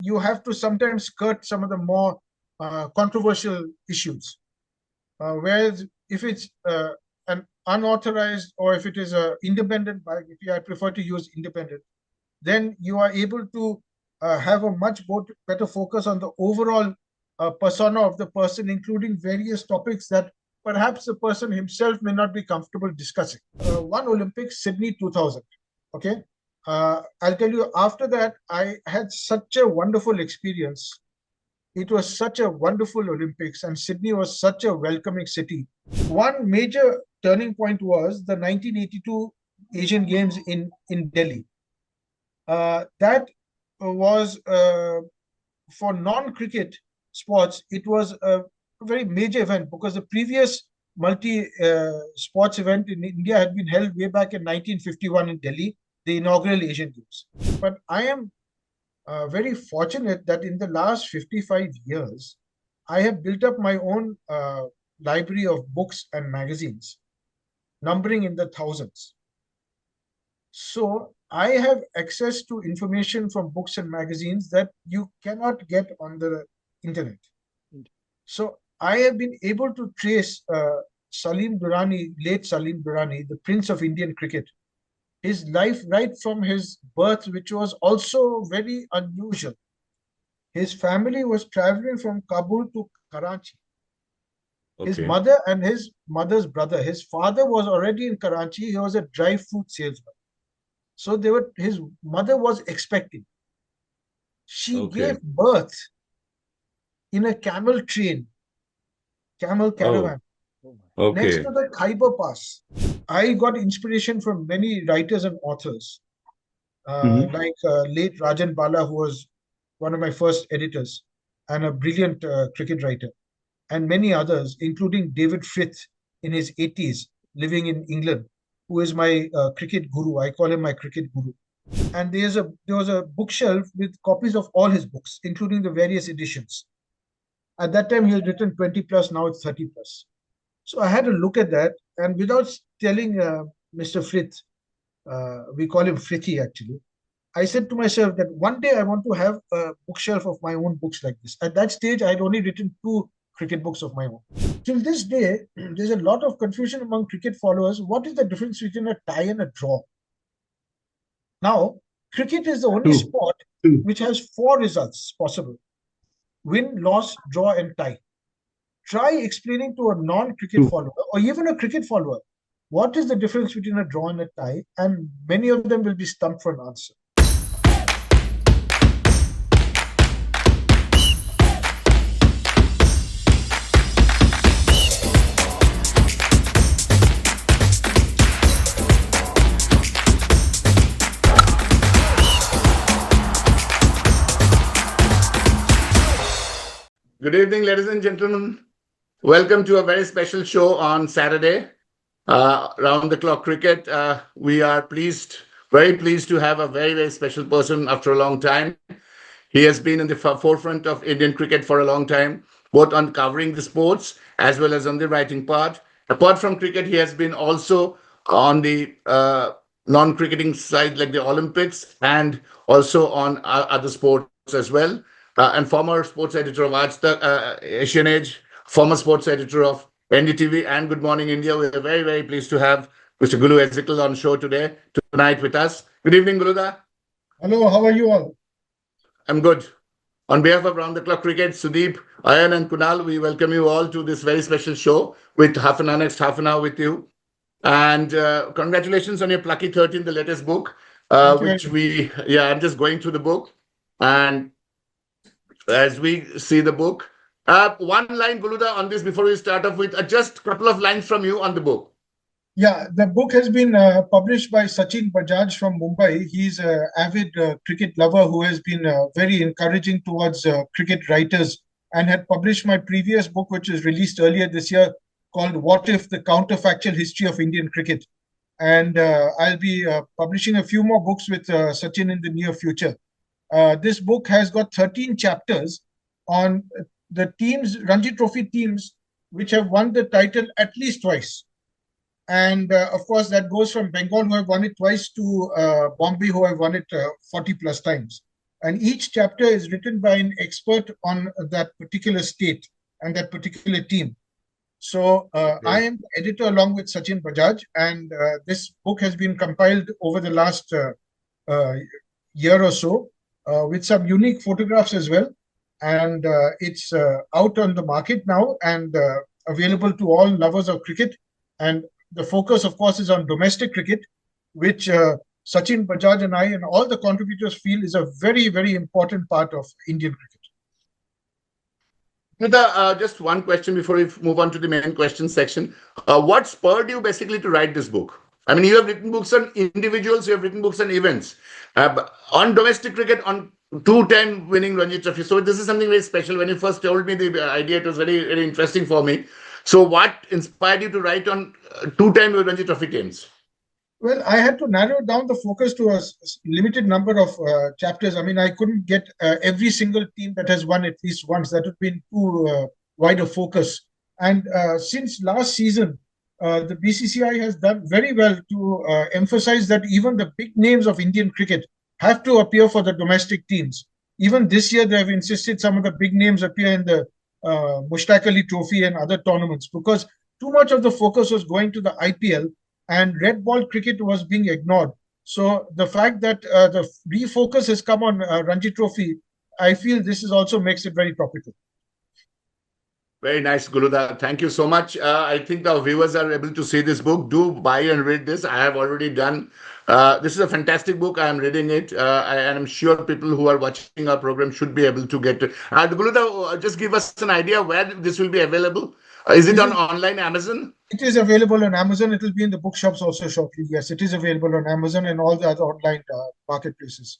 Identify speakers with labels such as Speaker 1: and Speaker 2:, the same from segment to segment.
Speaker 1: you have to sometimes skirt some of the more controversial issues. Whereas if it's an unauthorized or if it is an independent bike, I prefer to use independent, then you are able to have a much better focus on the overall persona of the person, including various topics that perhaps the person himself may not be comfortable discussing. One Olympics, Sydney 2000. Okay. I'll tell you, after that, I had such a wonderful experience. It was such a wonderful Olympics, and Sydney was such a welcoming city. One major turning point was the 1982 Asian Games in Delhi. That was for non-cricket sports, it was a very major event because the previous multi-sports event in India had been held way back in 1951 in Delhi, the inaugural Asian Games. But I am very fortunate that in the last 55 years, I have built up my own library of books and magazines, numbering in the thousands. So I have access to information from books and magazines that you cannot get on the internet. So I have been able to trace Salim Durrani, late Salim Durrani, the Prince of Indian cricket, his life right from his birth, which was also very unusual. His family was traveling from Kabul to Karachi. His mother and his mother's brother, his father was already in Karachi. He was a dry fruit salesman. So his mother was expecting. She gave birth in a camel caravan, next to the Khyber Pass. I got inspiration from many writers and authors, like late Rajan Bala, who was one of my first editors and a brilliant cricket writer, and many others, including David Frith in his 80s, living in England, who is my cricket guru. I call him my cricket guru. And there was a bookshelf with copies of all his books, including the various editions. At that time, he had written 20 plus, now it's 30 plus. So I had to look at that, and without telling Mr. Frith, we call him Frithy actually, I said to myself that one day I want to have a bookshelf of my own books like this. At that stage, I had only written 2 cricket books of my own. Till this day, there's a lot of confusion among cricket followers. What is the difference between a tie and a draw? Now, cricket is the only sport which has 4 results possible: win, loss, draw, and tie. Try explaining to a non-cricket follower or even a cricket follower what is the difference between a draw and a tie, and many of them will be stumped for an answer.
Speaker 2: Good evening, ladies and gentlemen. Welcome to a very special show on Saturday, Round the Clock Cricket. We are very pleased to have a very, very special person after a long time. He has been in the forefront of Indian cricket for a long time, both on covering the sports as well as on the writing part. Apart from cricket, he has been also on the non-cricketing side, like the Olympics, and also on other sports as well. And former sports editor of Asian Age, former sports editor of NDTV and Good Morning India. We are very, very pleased to have Mr. GULU Ezekiel on show tonight with us. Good evening, Guluda.
Speaker 1: Hello, how are you all?
Speaker 2: I'm good. On behalf of Round the Clock Cricket, Sudeep, Ayan and Kunal, we welcome you all to this very special show with next half an hour with you. And congratulations on your Plucky 13, the latest book, I'm just going through the book. And as we see the book, one line, Guluda, on this before we start off with just a couple of lines from you on the book.
Speaker 1: Yeah, the book has been published by Sachin Bajaj from Mumbai. He's an avid cricket lover who has been very encouraging towards cricket writers, and had published my previous book, which was released earlier this year, called What If? The Counterfactual History of Indian Cricket. And I'll be publishing a few more books with Sachin in the near future. This book has got 13 chapters on the teams, Ranji Trophy teams, which have won the title at least twice. And of course, that goes from Bengal, who have won it twice, to Bombay, who have won it 40 plus times. And each chapter is written by an expert on that particular state and that particular team. So I am the editor along with Sachin Bajaj, and this book has been compiled over the last year or so with some unique photographs as well. And it's out on the market now and available to all lovers of cricket. And the focus, of course, is on domestic cricket, which Sachin Bajaj and I and all the contributors feel is a very, very important part of Indian cricket.
Speaker 2: Just one question before we move on to the main question section. What spurred you basically to write this book? I mean, you have written books on individuals, you have written books on events, on domestic cricket, on two-time winning Ranji Trophy. So this is something very special. When you first told me the idea, it was very, very interesting for me. So what inspired you to write on two-time Ranji Trophy teams?
Speaker 1: Well, I had to narrow down the focus to a limited number of chapters. I mean, I couldn't get every single team that has won at least once. That would have been too wide a focus. And since last season, the BCCI has done very well to emphasize that even the big names of Indian cricket have to appear for the domestic teams. Even this year, they have insisted some of the big names appear in the Mushtaq Ali Trophy and other tournaments because too much of the focus was going to the IPL and red ball cricket was being ignored. So the fact that the refocus has come on Ranji Trophy, I feel this is also makes it very topical.
Speaker 2: Very nice, Guluda. Thank you so much. I think our viewers are able to see this book. Do buy and read this. I have already done. This is a fantastic book. I am reading it. And I'm sure people who are watching our program should be able to get it. Guluda, just give us an idea where this will be available. Is it on online Amazon?
Speaker 1: It is available on Amazon. It will be in the bookshops also shortly. Yes, it is available on Amazon and all the other online marketplaces.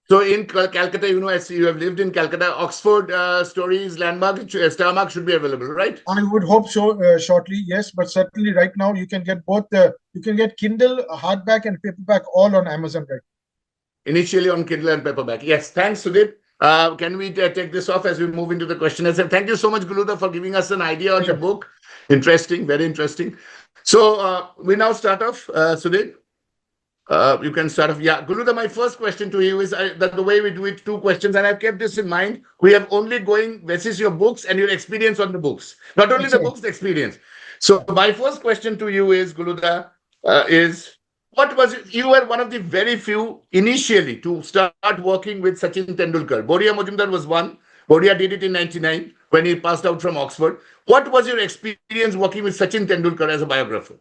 Speaker 2: So in Calcutta, you have lived in Calcutta, Oxford Stories, Landmark, Starmark should be available, right?
Speaker 1: I would hope so shortly, yes. But certainly right now you can get both you can get Kindle, hardback and paperback all on Amazon right now.
Speaker 2: Initially on Kindle and paperback. Yes, thanks, Sudip. Can we take this off as we move into the question and answer? Thank you so much, Guluda, for giving us an idea on your book. Interesting, very interesting. So we now start off, Sudip. You can start off. Yeah, Guluda, my first question to you is that the way we do it, two questions, and I've kept this in mind. We have only going basis your books and your experience on the books. Not only the books, the experience. So my first question to you is, Guluda, what was it? You were one of the very few initially to start working with Sachin Tendulkar. Boria Majumdar was one. Boria did it in 99 when he passed out from Oxford. What was your experience working with Sachin Tendulkar as a biographer?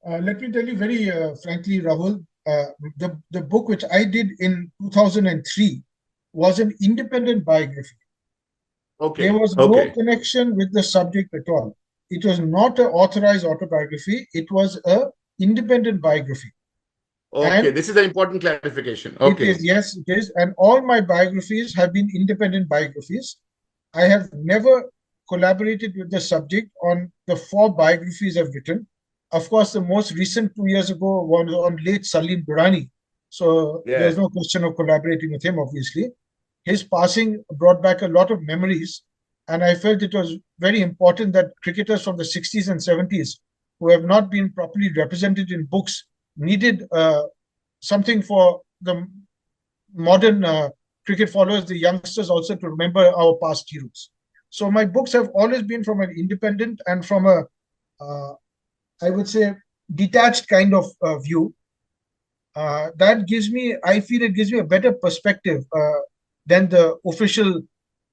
Speaker 1: Let me tell you very frankly, Rahul, the book which I did in 2003 was an independent biography.
Speaker 2: Okay.
Speaker 1: There was no connection with the subject at all. It was not an authorized autobiography. It was an independent biography.
Speaker 2: Okay, and this is an important clarification. Okay.
Speaker 1: It is, yes, it is. And all my biographies have been independent biographies. I have never collaborated with the subject on the 4 biographies I've written. Of course, the most recent 2 years ago was on late Salim Durrani. So there's no question of collaborating with him, obviously. His passing brought back a lot of memories. And I felt it was very important that cricketers from the 60s and 70s who have not been properly represented in books needed something for the modern cricket followers, the youngsters also to remember our past heroes. So my books have always been from an independent and from a I would say, detached kind of view. That gives me, I feel it gives me a better perspective than the official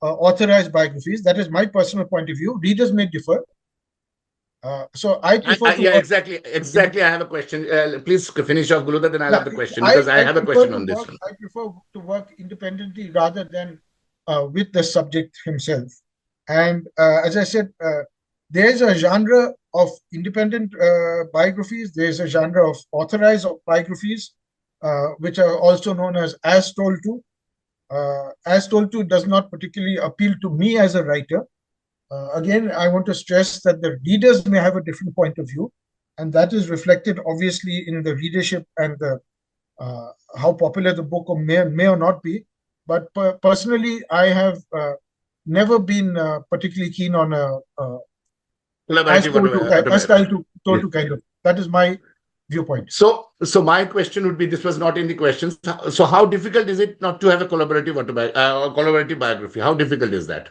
Speaker 1: authorized biographies. That is my personal point of view. Readers may differ. So I prefer to
Speaker 2: exactly. I have a question. Please finish off, Guluda, then I'll have the question because I have a question on this one.
Speaker 1: I prefer to work independently rather than with the subject himself. And as I said, there's a genre of independent biographies. There's a genre of authorized biographies, which are also known as told to. As told to does not particularly appeal to me as a writer. Again, I want to stress that the readers may have a different point of view, and that is reflected obviously in the readership and the how popular the book may or not be. But personally, I have never been particularly keen on a as told to kind of. That is my viewpoint.
Speaker 2: So my question would be, this was not in the questions. So how difficult is it not to have a collaborative biography? How difficult is that?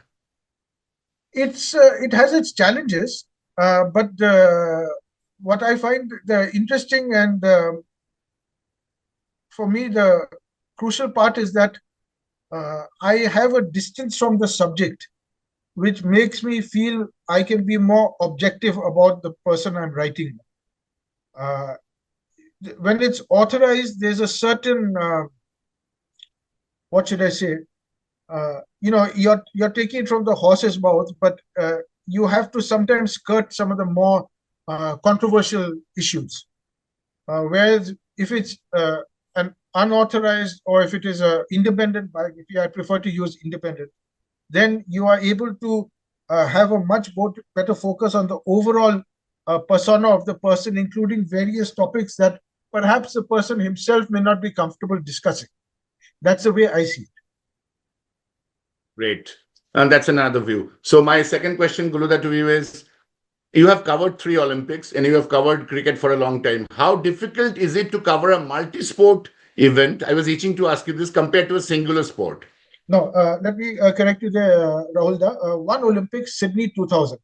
Speaker 1: It has its challenges, but what I find the interesting and for me the crucial part is that I have a distance from the subject, which makes me feel I can be more objective about the person I'm writing. Uh, when it's authorized, there's a certain what should I say? You're taking it from the horse's mouth, but you have to sometimes skirt some of the more controversial issues. Whereas if it's an unauthorized or if it is a independent biography, I prefer to use independent. Then you are able to have a much better focus on the overall persona of the person, including various topics that perhaps the person himself may not be comfortable discussing. That's the way I see it.
Speaker 2: Great. And that's another view. So my second question, Guluda, to you is, you have covered 3 Olympics and you have covered cricket for a long time. How difficult is it to cover a multi-sport event? I was itching to ask you this, compared to a singular sport.
Speaker 1: No, let me correct you there, Rahul. One Olympics, Sydney 2000.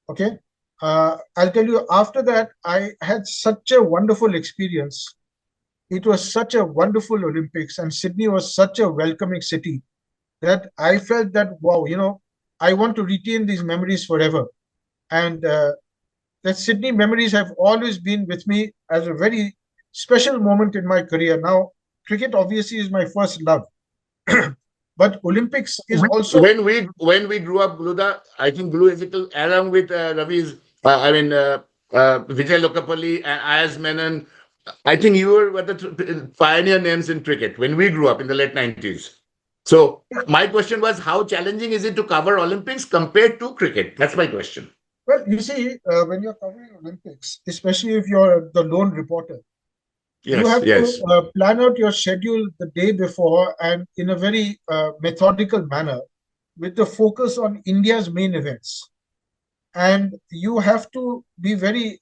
Speaker 1: Okay. I'll tell you, after that, I had such a wonderful experience. It was such a wonderful Olympics, and Sydney was such a welcoming city that I felt that, wow, I want to retain these memories forever. And the Sydney memories have always been with me as a very special moment in my career. Now, cricket obviously is my first love. But Olympics is also...
Speaker 2: When we grew up, Guluda, I think Ezekiel, along with Ravi's, Vijay Lokapalli and Ayaz Menon, I think you were the pioneer names in cricket when we grew up in the late 90s. So my question was, how challenging is it to cover Olympics compared to cricket? That's my question.
Speaker 1: Well, you see, when you're covering Olympics, especially if you're the lone reporter, you have to plan out your schedule the day before and in a very methodical manner with the focus on India's main events. And you have to be very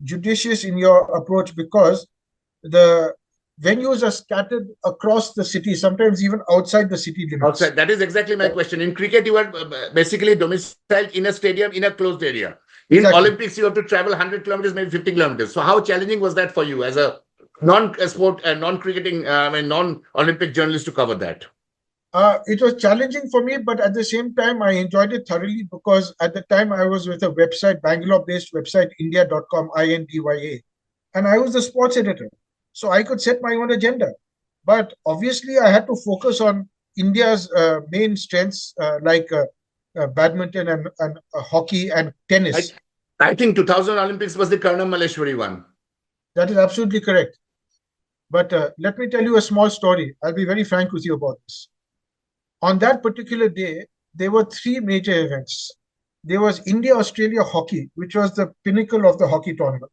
Speaker 1: judicious in your approach because the venues are scattered across the city, sometimes even outside the city limits.
Speaker 2: Outside. That is exactly my question. In cricket, you are basically domiciled in a stadium in a closed area. In Olympics, you have to travel 100 kilometers, maybe 50 kilometers. So how challenging was that for you as a non-sport, non-cricketing, non-Olympic journalist to cover that?
Speaker 1: It was challenging for me, but at the same time, I enjoyed it thoroughly because at the time I was with a website, Bangalore-based website, India.com, INDYA, and I was the sports editor. So I could set my own agenda. But obviously, I had to focus on India's main strengths like badminton and hockey and tennis.
Speaker 2: I think 2000 Olympics was the Karnam Malleshwari one.
Speaker 1: That is absolutely correct. But let me tell you a small story. I'll be very frank with you about this. On that particular day, there were 3 major events. There was India-Australia hockey, which was the pinnacle of the hockey tournament.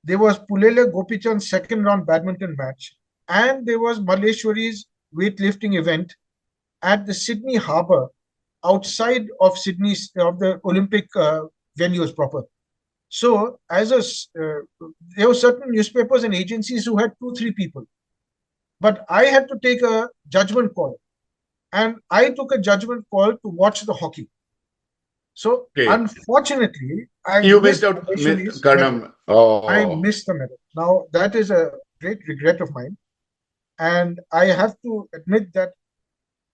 Speaker 1: There was Pulele Gopichand's second round badminton match. And there was Malleshwari's weightlifting event at the Sydney Harbour, outside of Sydney, of the Olympic venues proper. So, there were certain newspapers and agencies who had 2-3 people. But I had to take a judgment call. And I took a judgment call to watch the hockey. So, unfortunately,
Speaker 2: you missed out Karnam.
Speaker 1: I missed the medal. Now, that is a great regret of mine. And I have to admit that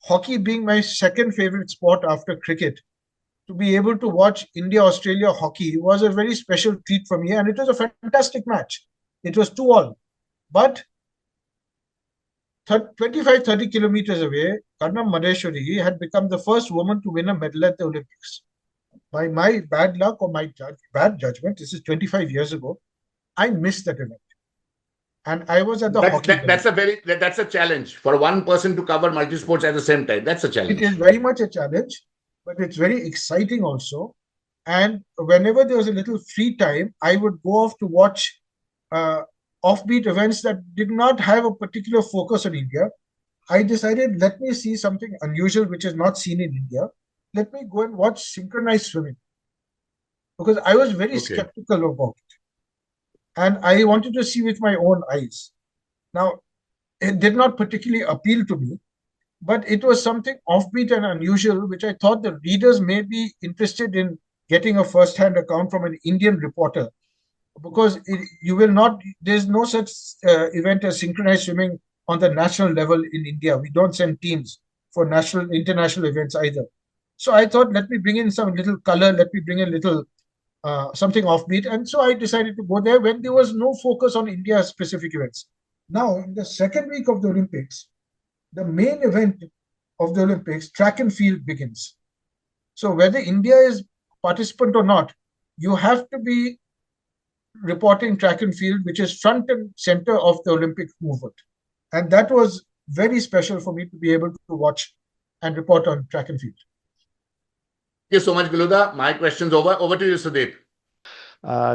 Speaker 1: hockey being my second favorite sport after cricket, to be able to watch India-Australia hockey was a very special treat for me. And it was a fantastic match. It was 2-2. But 25-30 kilometers away, Karnam Malleshwari had become the first woman to win a medal at the Olympics. By my bad luck or my bad judgment, this is 25 years ago, I missed that event. And I was at the hockey.
Speaker 2: That's a challenge for one person to cover multi-sports at the same time. That's a challenge.
Speaker 1: It is very much a challenge, but it's very exciting also. And whenever there was a little free time, I would go off to watch offbeat events that did not have a particular focus on India. I decided, let me see something unusual which is not seen in India. Let me go and watch synchronized swimming. Because I was very skeptical about it. and I wanted to see with my own eyes. Now, it did not particularly appeal to me, but it was something offbeat and unusual, which I thought the readers may be interested in getting a first-hand account from an Indian reporter, because you will not, there's no such event as synchronized swimming on the national level in India. We don't send teams for national, international events either. So I thought, let me bring in some little color, let me bring in little something offbeat. And so I decided to go there when there was no focus on India specific events. Now, in the second week of the Olympics, the main event of the Olympics, track and field begins. So whether India is participant or not, you have to be reporting track and field, which is front and center of the Olympic movement. And that was very special for me to be able to watch and report on track and field.
Speaker 2: Thank you so much, Guluda. My question's over. Over to you, Sudeep.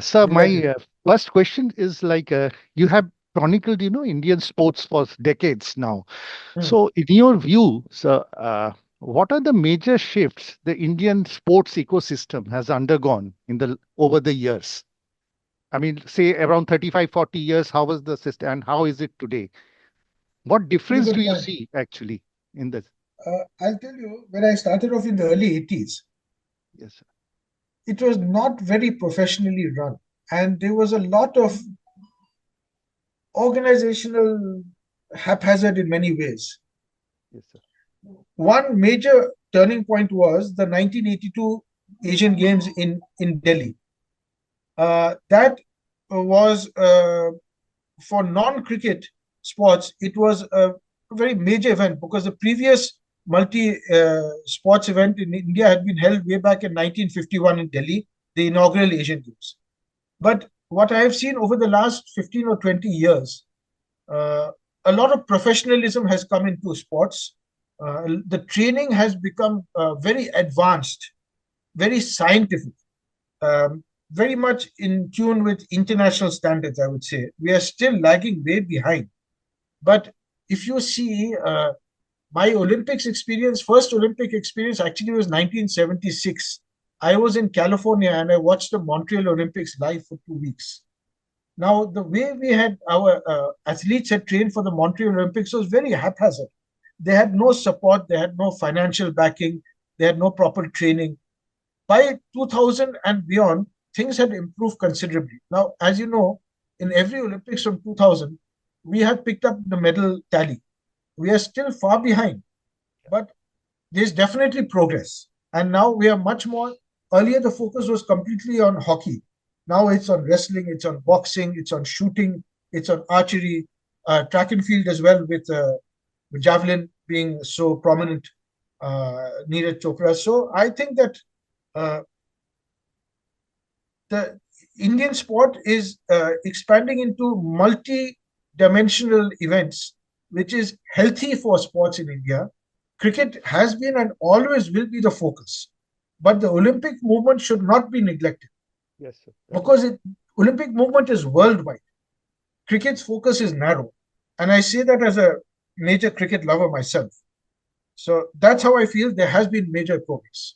Speaker 3: Sir, my first question is like you have chronicled, Indian sports for decades now. So, in your view, sir, what are the major shifts the Indian sports ecosystem has undergone over the years? I mean, say around 35, 40 years, how was the system and how is it today? What difference do you see actually in this?
Speaker 1: I'll tell you, when I started off in the early 80s,
Speaker 3: yes, sir.
Speaker 1: It was not very professionally run. And there was a lot of organizational haphazard in many ways.
Speaker 3: Yes, sir.
Speaker 1: One major turning point was the 1982 Asian Games in Delhi. That was, for non-cricket sports, it was a very major event because the previous multi-sports event in India had been held way back in 1951 in Delhi, the inaugural Asian Games. But what I have seen over the last 15 or 20 years, a lot of professionalism has come into sports. The training has become very advanced, very scientific, very much in tune with international standards, I would say. We are still lagging way behind. But if you see, my Olympics experience, first Olympic experience actually was 1976. I was in California and I watched the Montreal Olympics live for 2 weeks. Now, the way we had our athletes had trained for the Montreal Olympics was very haphazard. They had no support, they had no financial backing, they had no proper training. By 2000 and beyond, things had improved considerably. Now, as you know, in every Olympics from 2000, we have picked up the medal tally. We are still far behind, but there's definitely progress. And now we are much more, earlier the focus was completely on hockey. Now it's on wrestling, it's on boxing, it's on shooting, it's on archery, track and field as well, with javelin being so prominent, Neeraj Chopra. So I think that the Indian sport is expanding into multi-dimensional events, which is healthy for sports in India. Cricket has been and always will be the focus. But the Olympic movement should not be neglected.
Speaker 3: Yes, sir.
Speaker 1: Because Olympic movement is worldwide. Cricket's focus is narrow. And I say that as a major cricket lover myself. So that's how I feel there has been major progress.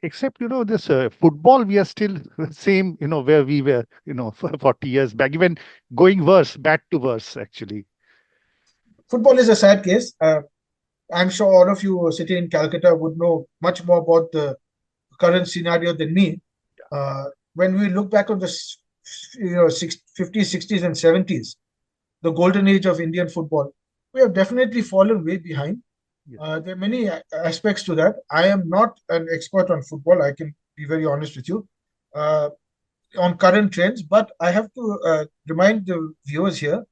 Speaker 3: Except, this football, we are still the same, where we were, for 40 years back, even going worse, back to worse, actually.
Speaker 1: Football is a sad case. I'm sure all of you sitting in Calcutta would know much more about the current scenario than me. When we look back on the 50s, 60s, and 70s, the golden age of Indian football, we have definitely fallen way behind. There are many aspects to that. I am not an expert on football. I can be very honest with you on current trends, but I have to remind the viewers here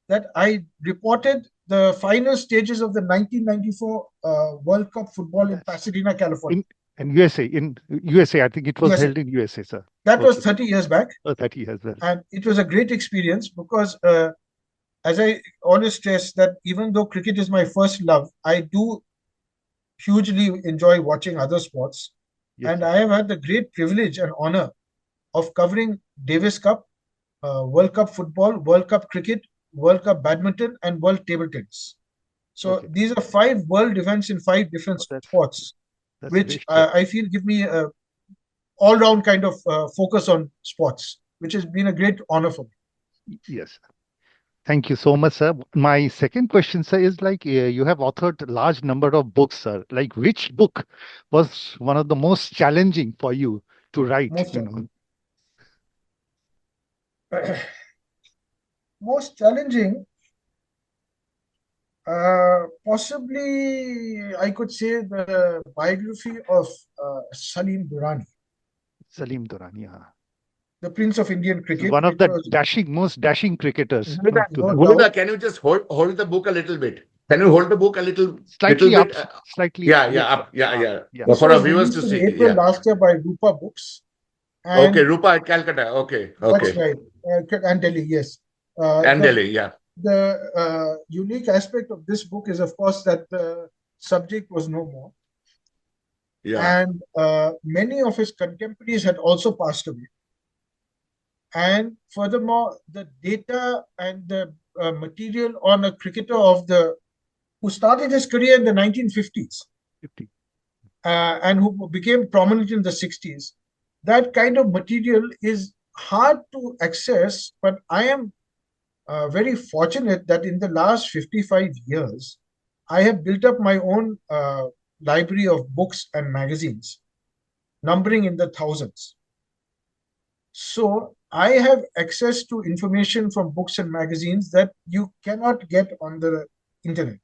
Speaker 1: that I reported the final stages of the 1994 World Cup football in Pasadena, California.
Speaker 3: In USA, I think it was held in USA, sir.
Speaker 1: That was 30 years back.
Speaker 3: 30 years back.
Speaker 1: And it was a great experience because, as I always stress, that even though cricket is my first love, I do hugely enjoy watching other sports. Yes, and sir. I have had the great privilege and honor of covering Davis Cup, World Cup football, World Cup cricket, World Cup badminton, and World table tennis. So these are 5 world events in 5 different sports, which I feel give me a all-round kind of focus on sports, which has been a great honor for me.
Speaker 3: Yes. Thank you so much, sir. My second question, sir, is like you have authored a large number of books, sir. Like which book was one of the most challenging for you to write?
Speaker 1: Most most challenging, possibly I could say the biography of Salim Durrani,
Speaker 3: Salim Durrani,
Speaker 1: the Prince of Indian Cricket,
Speaker 3: one of
Speaker 1: which
Speaker 3: the
Speaker 1: was
Speaker 3: most dashing cricketers,
Speaker 2: Guluda,
Speaker 3: to have
Speaker 1: doubt
Speaker 2: Guluda, can you just hold the book a little bit? Can you hold the book a little
Speaker 3: slightly up,
Speaker 2: bit?
Speaker 3: slightly.
Speaker 2: Yeah, yeah,
Speaker 3: Yes, sir.
Speaker 2: up. Yeah, yeah.
Speaker 3: Yeah.
Speaker 1: this
Speaker 2: For our
Speaker 1: was
Speaker 2: viewers
Speaker 1: released
Speaker 2: to
Speaker 1: in
Speaker 2: see.
Speaker 1: April
Speaker 2: Yeah.
Speaker 1: last year by Rupa Books,
Speaker 2: Okay,
Speaker 1: and
Speaker 2: Rupa at Calcutta. Okay,
Speaker 1: that's
Speaker 2: okay.
Speaker 1: right, and Delhi. Yes,
Speaker 2: And
Speaker 1: the
Speaker 2: Delhi. Yeah,
Speaker 1: unique aspect of this book is, of course, that the subject was no more,
Speaker 2: yeah.
Speaker 1: and many of his contemporaries had also passed away. And furthermore, the data and the material on a cricketer who started his career in the 1950s
Speaker 3: 50.
Speaker 1: and who became prominent in the 60s, that kind of material is hard to access. But I am very fortunate that in the last 55 years, I have built up my own library of books and magazines, numbering in the thousands. So I have access to information from books and magazines that you cannot get on the internet.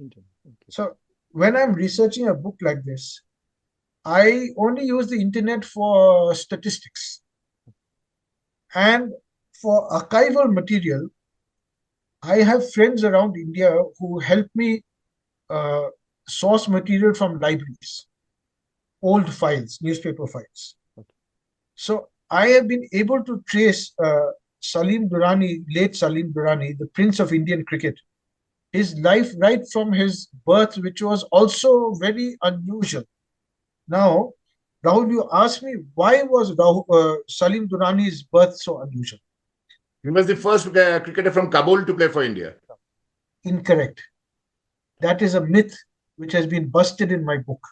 Speaker 3: Okay.
Speaker 1: So when I'm researching a book like this, I only use the internet for statistics. And for archival material, I have friends around India who help me uh, source material from libraries, old files, newspaper files. So I have been able to trace Salim Durrani, late Salim Durrani, the Prince of Indian Cricket, his life right from his birth, which was also very unusual. Now, Rahul, you asked me why was Salim Durrani's birth so unusual?
Speaker 2: He was the first cricketer from Kabul to play for India.
Speaker 1: Incorrect. That is a myth which has been busted in my book.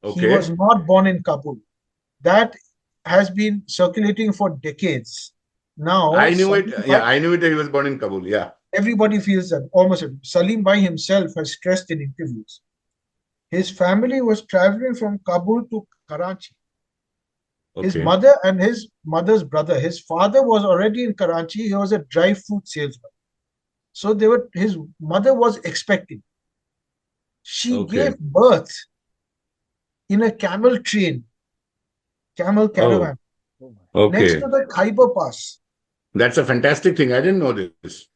Speaker 2: Okay.
Speaker 1: He was not born in Kabul. That has been circulating for decades. Now,
Speaker 2: I knew it. Yeah, I knew it. He was born in Kabul. Yeah.
Speaker 1: Everybody feels that, almost. Salim Bhai himself has stressed in interviews. His family was traveling from Kabul to Karachi.
Speaker 2: Okay.
Speaker 1: His mother and his mother's brother, his father was already in Karachi. He was a dry fruit salesman. So his mother was expecting. She gave birth in a camel caravan, next to the Khyber Pass.
Speaker 2: That's a fantastic thing. I didn't know this.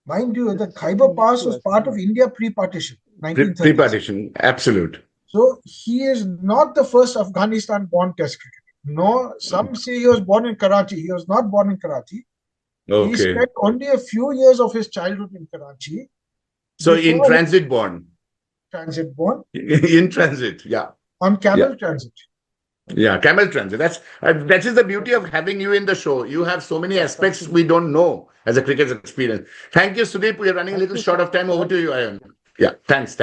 Speaker 1: Mind you, the Khyber Pass was part of India pre-partition, 1930s.
Speaker 2: Pre-partition, absolute.
Speaker 1: So he is not the first Afghanistan-born Test cricketer. No, some say he was born in Karachi. He was not born in Karachi.
Speaker 2: Okay.
Speaker 1: He spent only a few years of his childhood in Karachi.
Speaker 2: So in transit born.
Speaker 1: Transit born.
Speaker 2: In transit, yeah.
Speaker 1: On camel transit.
Speaker 2: Yeah, camel transit. That is the beauty of having you in the show. You have so many aspects we don't know as a cricket experience. Thank you, Sudeep. We are running a little short of time. Over to you, Ayan. Yeah, thanks.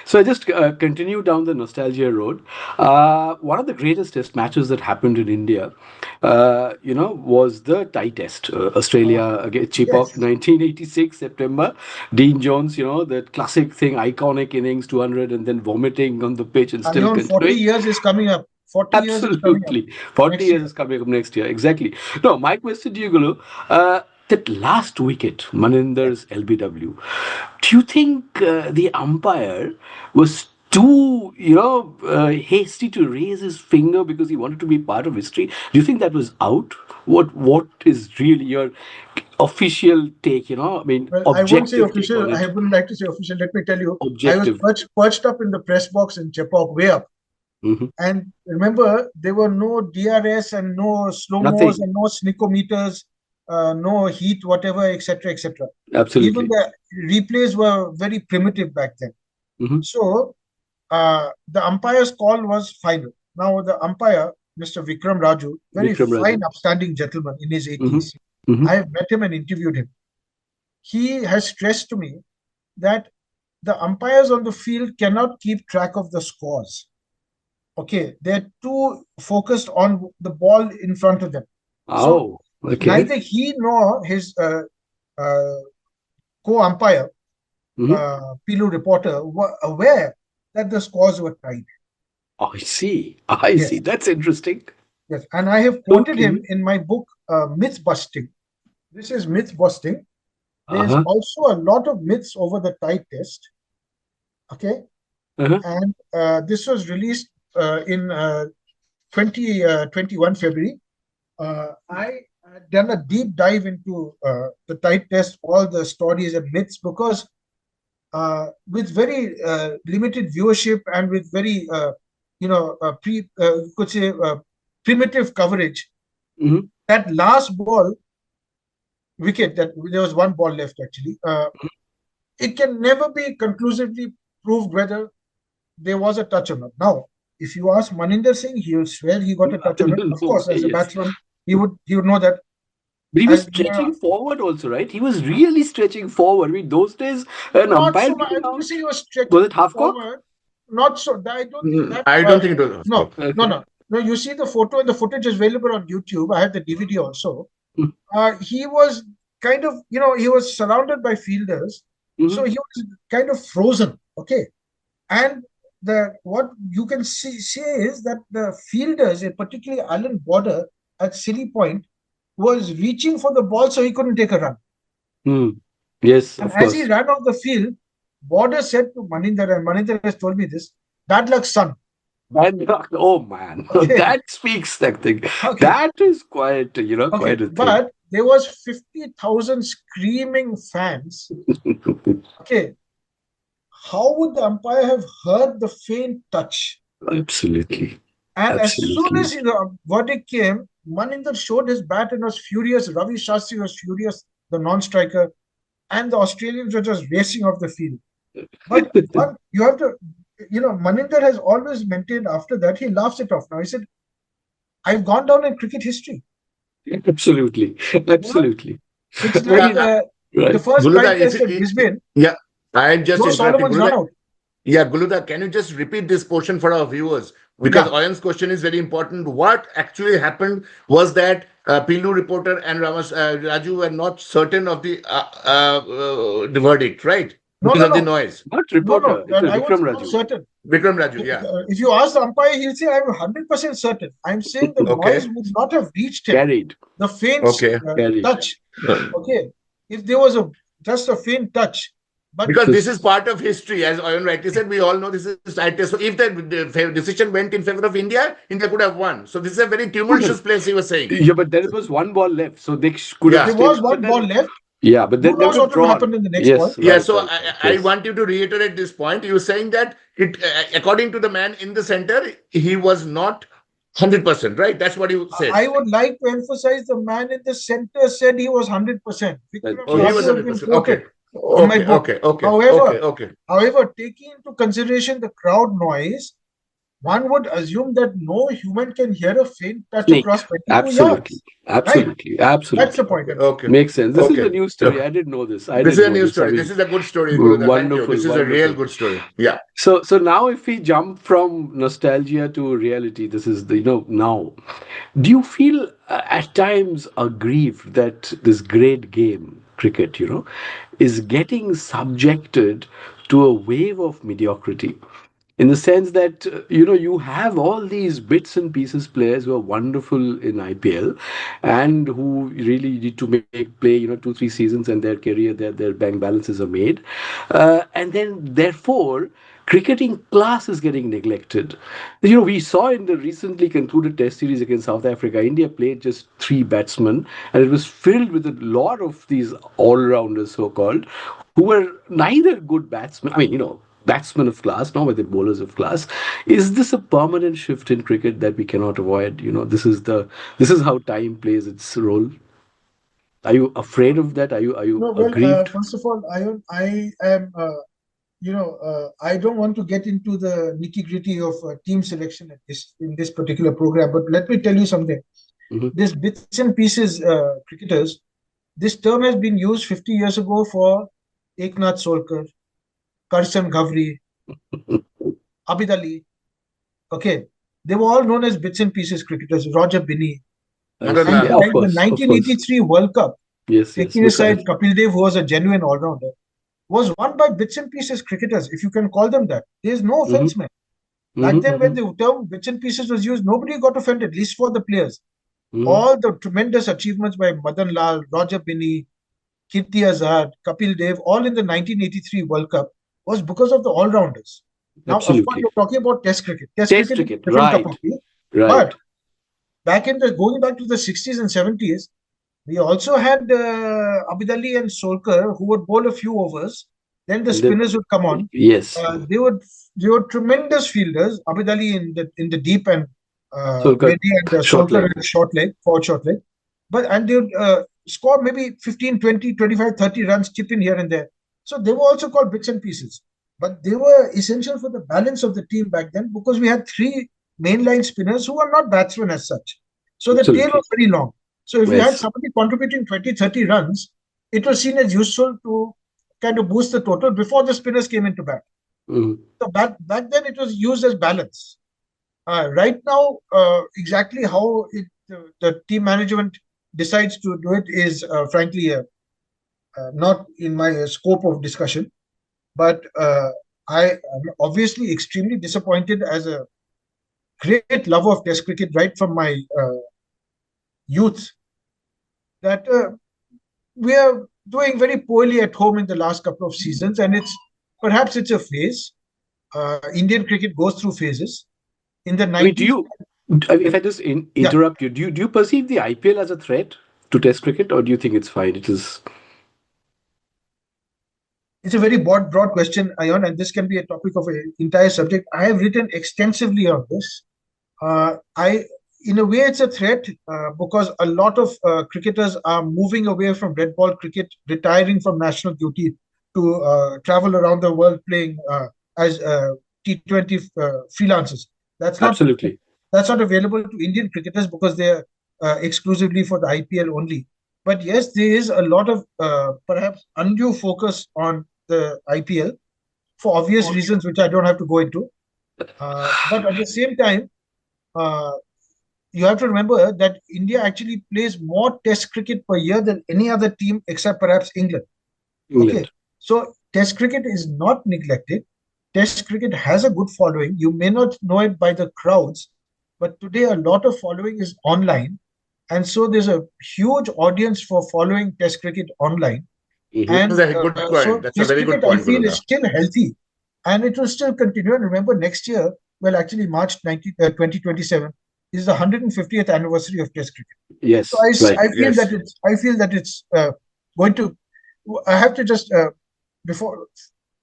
Speaker 4: So I just continue down the nostalgia road. One of the greatest test matches that happened in India, was the tie test. Australia against Chepauk, 1986, September. Dean Jones, that classic thing, iconic innings, 200, and then vomiting on the pitch and still continuing.
Speaker 1: 40 years is coming up. 40
Speaker 4: Absolutely.
Speaker 1: years is coming up.
Speaker 4: 40 years is coming up next year. Exactly. No, my question to you, Gulu, that last wicket, Maninder's LBW, do you think the umpire was too, hasty to raise his finger because he wanted to be part of history? Do you think that was out? What is really your official take,
Speaker 1: Well,
Speaker 4: objective
Speaker 1: I won't say official.
Speaker 4: take on it?
Speaker 1: I wouldn't like to say official. Let me tell you,
Speaker 4: Objective.
Speaker 1: I was perched up in the press box in Chepauk, way up. And remember, there were no DRS and no slow-mos and no snickometers, no heat, whatever, etc., etc.
Speaker 4: Absolutely.
Speaker 1: Even the replays were very primitive back then. So the umpire's call was final. Now the umpire, Mr. Vikram Raju, very fine, upstanding gentleman in his 80s. I have met him and interviewed him. He has stressed to me that the umpires on the field cannot keep track of the scores. Okay, they're too focused on the ball in front of them. So
Speaker 4: Okay.
Speaker 1: Neither he nor his co-umpire, Pilu reporter, were aware that the scores were tied.
Speaker 4: I see. I
Speaker 1: Yes.
Speaker 4: see. That's interesting.
Speaker 1: Yes, and I have quoted
Speaker 4: Okay.
Speaker 1: him in my book, Myth Busting. This is myth busting. There's
Speaker 4: Uh-huh.
Speaker 1: also a lot of myths over the tie test. Okay.
Speaker 4: Uh-huh.
Speaker 1: And this was released in 2021 February. I had done a deep dive into the tie test, all the stories and myths, because with very limited viewership and with very, you could say, primitive coverage, that last ball wicket, that there was one ball left actually, it can never be conclusively proved whether there was a touch or not. Now, if you ask Maninder Singh, he will swear he got a touch on it. Of course, as a
Speaker 4: Yes.
Speaker 1: batsman, he would know that.
Speaker 4: But he was
Speaker 1: As
Speaker 4: stretching forward also, right? He was really stretching forward. I mean, those days, an
Speaker 1: not
Speaker 4: umpire
Speaker 1: so much. I
Speaker 4: giving
Speaker 1: don't
Speaker 4: out.
Speaker 1: say he was stretching
Speaker 4: Was it half cock?
Speaker 1: forward. Not so. I don't think that.
Speaker 2: I don't think it was.
Speaker 1: No,
Speaker 4: Okay.
Speaker 1: no. You see the photo and the footage is available on YouTube. I have the DVD also. He was kind of, he was surrounded by fielders, so he was kind of frozen. Okay, and what you can say is that the fielders, particularly Alan Border at Silly Point, was reaching for the ball so he couldn't take a run.
Speaker 4: Yes,
Speaker 1: And
Speaker 4: of
Speaker 1: as he
Speaker 4: course.
Speaker 1: ran off the field, Border said to Maninder, and Maninder has told me this, "Bad luck, son."
Speaker 4: Oh man,
Speaker 1: Okay.
Speaker 4: that speaks that thing.
Speaker 1: Okay.
Speaker 4: That is quite,
Speaker 1: Okay,
Speaker 4: quite a thing.
Speaker 1: but there was 50,000 screaming fans. Okay, how would the umpire have heard the faint touch?
Speaker 4: Absolutely.
Speaker 1: And as soon
Speaker 4: Absolutely.
Speaker 1: as the verdict came, Maninder showed his bat and was furious. Ravi Shastri was furious, the non-striker, and the Australians were just racing off the field. But you have to, Maninder has always maintained after that, he laughs it off now. He said, "I've gone down in cricket history."
Speaker 4: Absolutely. Absolutely.
Speaker 1: It's like
Speaker 4: Right.
Speaker 1: the first
Speaker 2: Guluda,
Speaker 1: tie test at Brisbane,
Speaker 2: yeah, I just
Speaker 1: Joe
Speaker 2: interrupted.
Speaker 1: Solomon's run
Speaker 2: Guluda,
Speaker 1: out.
Speaker 2: yeah, Guluda, can you just repeat this portion for our viewers? Because
Speaker 1: Yeah.
Speaker 2: Oyan's question is very important. What actually happened was that Pilu reporter and Raju were not certain of the verdict, right?
Speaker 1: No,
Speaker 2: Because
Speaker 1: no,
Speaker 2: of the
Speaker 1: no.
Speaker 2: noise.
Speaker 4: Not reporter. It was
Speaker 1: I was
Speaker 4: Vikram
Speaker 1: not
Speaker 4: Raju.
Speaker 1: certain.
Speaker 2: Vikram Raju, yeah.
Speaker 1: If you ask the umpire, he'll say, "I'm 100% certain." I'm saying the
Speaker 2: Okay.
Speaker 1: noise would not have reached him.
Speaker 4: Carried.
Speaker 1: The faint
Speaker 4: Carried.
Speaker 1: touch. Okay. If there was just a faint touch. But
Speaker 2: because this is part of history, as Oyan rightly said, we all know this is right. So if the decision went in favor of India, India could have won. So this is a very tumultuous place, he was saying.
Speaker 4: Yeah, but there was one ball left, so they could
Speaker 2: Yeah.
Speaker 4: have
Speaker 1: there was
Speaker 4: still.
Speaker 1: one ball left.
Speaker 4: Yeah, but then
Speaker 1: Who
Speaker 4: they would
Speaker 1: knows
Speaker 4: have
Speaker 1: what will
Speaker 4: drawn.
Speaker 1: happen in the next
Speaker 4: Yes,
Speaker 1: ball?
Speaker 2: Yeah,
Speaker 4: right,
Speaker 2: so
Speaker 4: right, right.
Speaker 2: I
Speaker 4: Yes.
Speaker 2: want you to reiterate this point. You were saying that it, according to the man in the center, he was not 100%, right? That's what you said.
Speaker 1: I would like to emphasize the man in the center said he was 100%. Vikram
Speaker 2: Oh, he was
Speaker 1: Raju has been
Speaker 2: 100%.
Speaker 1: quoted
Speaker 2: Okay.
Speaker 1: in my book. However, taking into consideration the crowd noise, one would assume that no human can hear a faint touch
Speaker 4: Snake.
Speaker 1: across 22
Speaker 4: Absolutely.
Speaker 1: yards.
Speaker 4: Absolutely.
Speaker 1: Right?
Speaker 4: Absolutely.
Speaker 1: That's the point.
Speaker 2: Okay.
Speaker 4: Makes sense. This is
Speaker 2: Okay.
Speaker 4: a new story. I didn't know this.
Speaker 2: This is a new
Speaker 4: I
Speaker 2: story.
Speaker 4: mean,
Speaker 2: This is a good story, Guruda. Thank you.
Speaker 4: wonderful,
Speaker 2: This is a real good story. Yeah.
Speaker 4: So now if we jump from nostalgia to reality, this is the now. Do you feel at times aggrieved that this great game, cricket, is getting subjected to a wave of mediocrity? In the sense that you have all these bits and pieces players who are wonderful in IPL and who really need to play 2-3 seasons and their career, their bank balances are made, and then therefore cricketing class is getting neglected. We saw in the recently concluded test series against South Africa, India played just 3 batsmen and it was filled with a lot of these all-rounders, so-called, who were neither good batsmen, batsmen of class, nor were they bowlers of class. Is this a permanent shift in cricket that we cannot avoid? This is how time plays its role. Are you afraid of that? Are you aggrieved?
Speaker 1: First of all, I am, I don't want to get into the nitty-gritty of team selection in this particular program, but let me tell you something. This bits and pieces cricketers, this term has been used 50 years ago for Eknath Solkar, Karsan Ghavri, Abid Ali. Okay. They were all known as bits and pieces cricketers. Roger Binney.
Speaker 2: Madan
Speaker 1: And
Speaker 2: Lal.
Speaker 1: the 1983 World Cup, taking aside Kapil Dev, who was a genuine all-rounder, was won by bits and pieces cricketers, if you can call them that. There's no offense, man. Back then, when the term bits and pieces was used, nobody got offended, at least for the players. All the tremendous achievements by Madan Lal, Roger Binney, Kirti Azad, Kapil Dev, all in the 1983 World Cup was because of the all-rounders. Now, of course, you're talking about Test cricket. Test cricket is a different cup of tea. But going back to the 60s and 70s, we also had Abid Ali and Solkar, who would bowl a few overs. Then the spinners would come on.
Speaker 4: Yes.
Speaker 1: They were tremendous fielders. Abid Ali in the deep and Mehdi and Solkar in short leg, forward short leg. And they would score maybe 15, 20, 25, 30 runs, chip in here and there. So they were also called bits and pieces. But they were essential for the balance of the team back then because we had three mainline spinners who were not batsmen as such. So the tail was very long. So if you had somebody contributing 20, 30 runs, it was seen as useful to kind of boost the total before the spinners came into bat. So back then it was used as balance. Right now, exactly how the team management decides to do it is frankly not in my scope of discussion. But I am obviously extremely disappointed as a great lover of Test cricket right from my youth that we are doing very poorly at home in the last couple of seasons, and perhaps it's a phase. Indian cricket goes through phases. In the 90s,
Speaker 4: if I just interrupt you, do you perceive the IPL as a threat to Test cricket, or do you think it's fine?
Speaker 1: It's a very broad question, Ayon, and this can be a topic of an entire subject. I have written extensively on this. In a way, it's a threat because a lot of cricketers are moving away from red ball cricket, retiring from national duty to travel around the world playing as T20 freelancers. That's not available to Indian cricketers because they're exclusively for the IPL only. But yes, there is a lot of perhaps undue focus on the IPL for obvious reasons, which I don't have to go into. But at the same time, you have to remember that India actually plays more Test cricket per year than any other team except perhaps England. Okay, so Test cricket is not neglected. Test cricket has a good following. You may not know it by the crowds, but today a lot of following is online. And so there's a huge audience for following Test cricket online. And
Speaker 2: that's a good point.
Speaker 1: So
Speaker 2: that's a very good point.
Speaker 1: I feel is still healthy, and it will still continue. And remember, next year, well, actually March 2027 is the 150th anniversary of Test cricket.
Speaker 4: Yes,
Speaker 1: so I feel that it's going to. I have to just before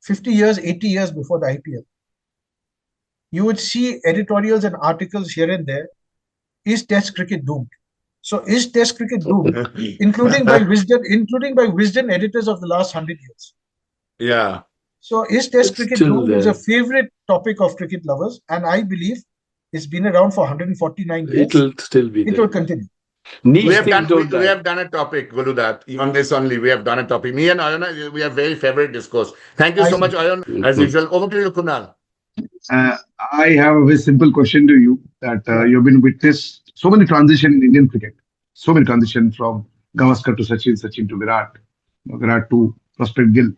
Speaker 1: 50 years, 80 years before the IPL, you would see editorials and articles here and there. Is Test cricket doomed? So is Test cricket doomed, including by wisdom editors of the last 100 years?
Speaker 2: Yeah.
Speaker 1: So is Test cricket doomed is a favorite topic of cricket lovers, and I believe it's been around for 149 years.
Speaker 4: It will still be there.
Speaker 1: It will continue.
Speaker 2: We have done a topic, Gulu, that on this only. We have done a topic. Me and Ayon, we have very favorite discourse. Thank you so much, Ayon. As usual, over to you, Kunal.
Speaker 5: I have a very simple question to you that you've been witnessed so many transitions in Indian cricket, so many transitions from Gavaskar to Sachin, Sachin to Virat, Virat to Prospect Gill.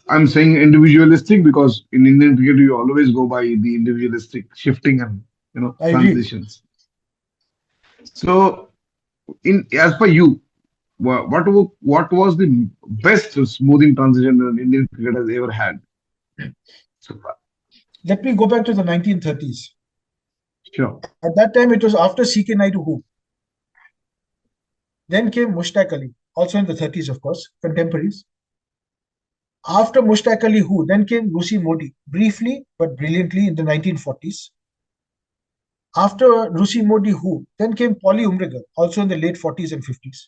Speaker 5: I'm saying individualistic because in Indian cricket you always go by the individualistic shifting and transitions. So, as per you, what was the best smoothing transition that Indian cricket has ever had so far?
Speaker 1: Let me go back to the 1930s.
Speaker 5: Sure.
Speaker 1: At that time, it was after C.K. Naidu who. Then came Mushtaq Ali, also in the 30s, of course, contemporaries. After Mushtaq Ali who, then came Lucy Modi, briefly but brilliantly in the 1940s. After Lucy Modi who, then came Polly Umrigar, also in the late 40s and 50s.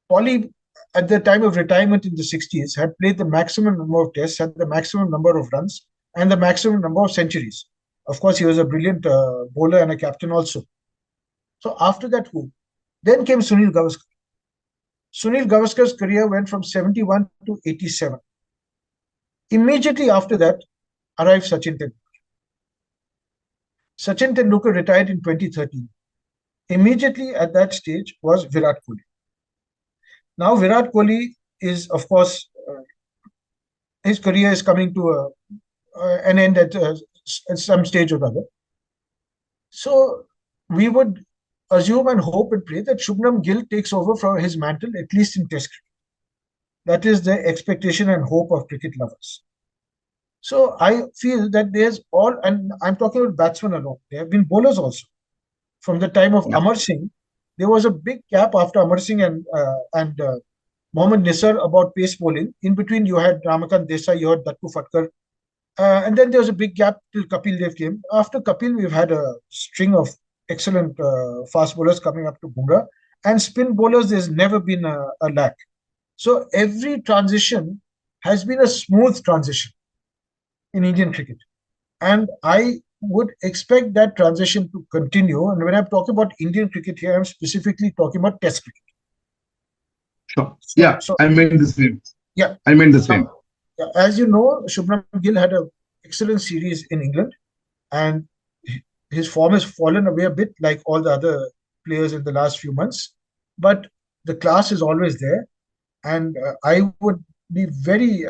Speaker 1: Polly, at the time of retirement in the 60s, had played the maximum number of tests, had the maximum number of runs, and the maximum number of centuries. Of course, he was a brilliant bowler and a captain also. So after that, who? Then came Sunil Gavaskar. Sunil Gavaskar's career went from 71 to 87. Immediately after that, arrived Sachin Tendulkar. Sachin Tendulkar retired in 2013. immediately at that stage was Virat Kohli. Now Virat Kohli is, of course, his career is coming to an end at some stage or other. So we would assume and hope and pray that Shubman Gill takes over from his mantle, at least in Test cricket. That is the expectation and hope of cricket lovers. So I feel that there's all, and I'm talking about batsmen alone. There have been bowlers also. From the time of Amar Singh, there was a big gap after Amar Singh and Mohammad Nisar about pace bowling. In between, you had Ramakant Desai, you had Dattu Fatkar, and then there was a big gap till Kapil Dev came. After Kapil, we've had a string of excellent fast bowlers coming up to Bumrah. And spin bowlers, there's never been a lack. So every transition has been a smooth transition in Indian cricket. And I would expect that transition to continue. And when I'm talking about Indian cricket here, I'm specifically talking about Test cricket.
Speaker 5: Sure. Yeah, I meant the same.
Speaker 1: Yeah.
Speaker 5: I meant the same.
Speaker 1: As you know, Shubman Gill had an excellent series in England, and his form has fallen away a bit, like all the other players in the last few months. But the class is always there, and I would be very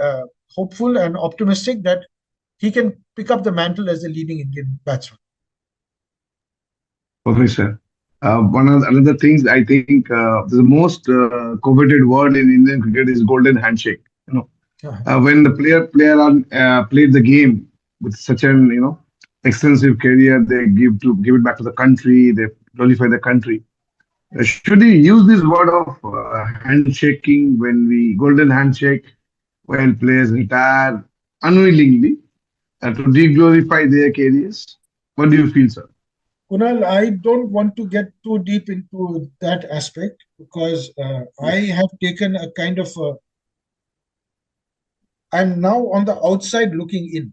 Speaker 1: hopeful and optimistic that he can pick up the mantle as the leading Indian batsman.
Speaker 5: Okay, sir. One of the another things I think the most coveted word in Indian cricket is golden handshake. When the player played the game with such an extensive career, they give it back to the country. They glorify the country. Should we use this word of handshaking golden handshake when players retire unwillingly to de-glorify their careers? What do you feel, sir?
Speaker 1: Kunal, I don't want to get too deep into that aspect because I have taken a kind of I'm now on the outside looking in.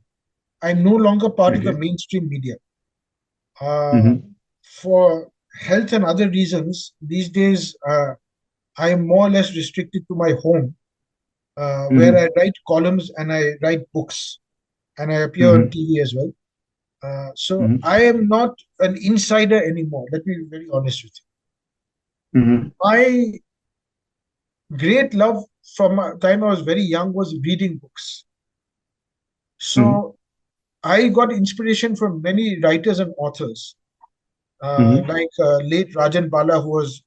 Speaker 1: I'm no longer part of the mainstream media. For health and other reasons, these days I am more or less restricted to my home, where I write columns and I write books, and I appear on TV as well. So I am not an insider anymore. Let me be very honest with you. My great love from the time I was very young was reading books. So I got inspiration from many writers and authors, like late Rajan Bala, who was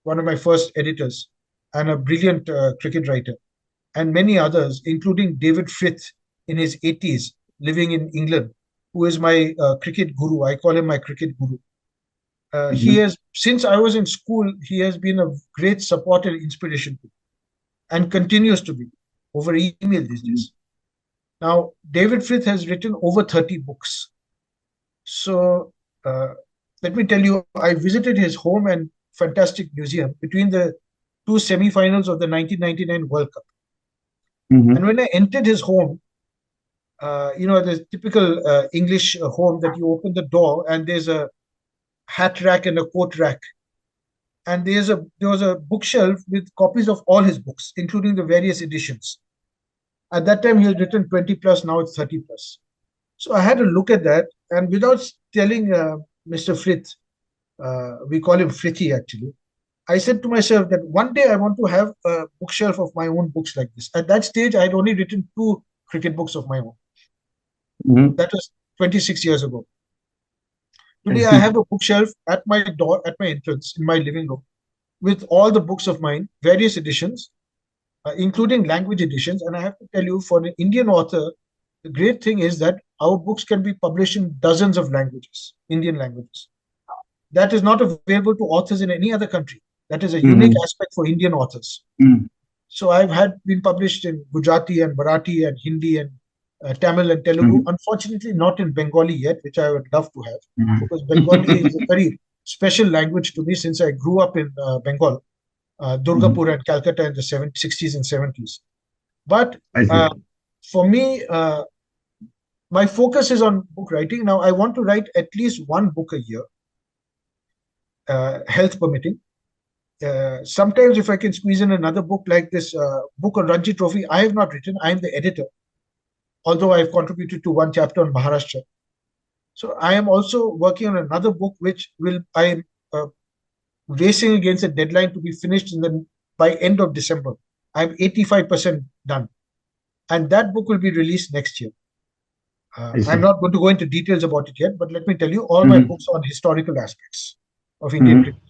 Speaker 1: one of my first editors and a brilliant cricket writer, and many others, including David Frith in his 80s, living in England, who is my cricket guru. I call him my cricket guru. He has, since I was in school, he has been a great support and inspiration to me, and continues to be over email these days. Now, David Frith has written over 30 books. So let me tell you, I visited his home and fantastic museum between the two semi-finals of the 1999 World Cup. And when I entered his home, the typical English home that you open the door and there's a hat rack and a coat rack. And there was a bookshelf with copies of all his books, including the various editions. At that time, he had written 20 plus, now it's 30 plus. So I had a look at that, and without telling Mr. Frith, we call him Frithy actually, I said to myself that one day I want to have a bookshelf of my own books like this. At that stage, I had only written 2 cricket books of my own. That was 26 years ago. Today, I have a bookshelf at my door, at my entrance in my living room, with all the books of mine, various editions, including language editions. And I have to tell you, for an Indian author, the great thing is that our books can be published in dozens of languages, Indian languages. That is not available to authors in any other country. That is a unique aspect for Indian authors. So I've been published in Gujarati and Marathi and Hindi and Tamil and Telugu. Unfortunately, not in Bengali yet, which I would love to have, because Bengali is a very special language to me since I grew up in Bengal, Durgapur and Calcutta in the 60s and 70s. But for me, my focus is on book writing. Now, I want to write at least 1 book a year, health permitting. Sometimes if I can squeeze in another book like this book on Ranji Trophy, I have not written, I am the editor, although I've contributed to 1 chapter on Maharashtra. So I am also working on another book, which I am racing against a deadline to be finished by end of December. I'm 85% done. And that book will be released next year. I'm not going to go into details about it yet, but let me tell you, all my books on historical aspects of Indian cricket.